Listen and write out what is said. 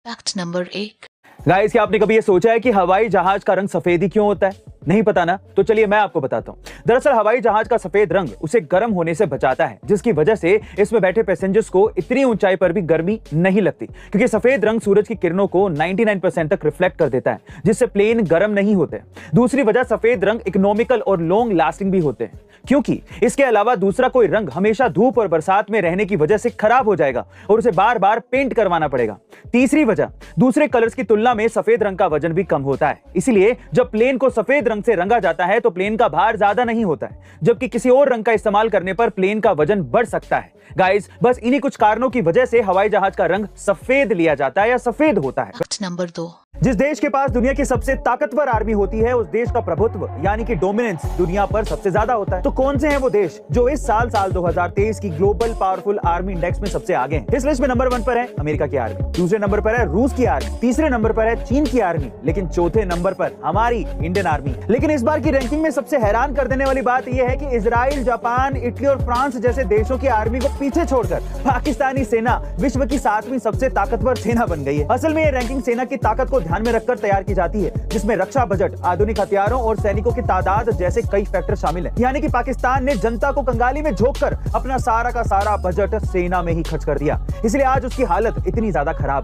Fact number 1। Guys, क्या आपने कभी ये सोचा है कि हवाई जहाज का रंग सफेद ही क्यों होता है? नहीं पता ना? तो चलिए मैं आपको बताता हूं। दरअसल हवाई जहाज का सफेद रंग उसे गर्म होने से बचाता है, जिसकी वजह से इसमें बैठे पैसेंजर्स को इतनी ऊंचाई पर भी गर्मी नहीं लगती, क्योंकि सफेद रंग सूरज की किरणों को 99% तक रिफ्लेक्ट कर देता है, जिससे प्लेन गर्म नहीं होते। दूसरी वजह, सफेद रंग इकोनॉमिकल और लॉन्ग लास्टिंग भी होते हैं, क्योंकि इसके अलावा दूसरा कोई रंग हमेशा धूप और बरसात में रहने की वजह से खराब हो जाएगा और उसे बार बार पेंट करवाना पड़ेगा। तीसरी वजह, दूसरे कलर्स की तुलना में सफेद रंग का वजन भी कम होता है, इसीलिए जब प्लेन को सफेद रंग से रंगा जाता है तो प्लेन का भार ज्यादा नहीं होता है, जबकि किसी और रंग का इस्तेमाल करने पर प्लेन का वजन बढ़ सकता है। गाइस, बस इन्हीं कुछ कारणों की वजह से हवाई जहाज का रंग सफेद लिया जाता है या सफेद होता है। Fact number 2। जिस देश के पास दुनिया की सबसे ताकतवर आर्मी होती है, उस देश का प्रभुत्व यानी कि डोमिनेंस दुनिया पर सबसे ज्यादा होता है। तो कौन से हैं वो देश जो इस साल 2023 की ग्लोबल पावरफुल आर्मी इंडेक्स में सबसे आगे हैं? इस लिस्ट में नंबर 1 पर है अमेरिका की आर्मी, दूसरे नंबर पर है रूस की आर्मी, तीसरे नंबर पर है चीन की आर्मी, लेकिन चौथे नंबर पर हमारी इंडियन आर्मी। लेकिन इस बार की रैंकिंग में सबसे हैरान कर देने वाली बात यह है कि इजराइल, जापान, इटली और फ्रांस जैसे देशों की आर्मी को पीछे छोड़कर पाकिस्तानी सेना विश्व की 7वीं सबसे ताकतवर सेना बन गई है। असल में यह रैंकिंग सेना की ताकत को ध्यान में रखकर तैयार की जाती है, जिसमें रक्षा बजट, आधुनिक हथियारों और सैनिकों की तादाद जैसे कई फैक्टर शामिल हैं। यानी कि पाकिस्तान ने जनता को कंगाली में झोंककर अपना सारा का सारा बजट सेना में ही खर्च कर दिया, इसलिए आज उसकी हालत इतनी ज्यादा खराब है।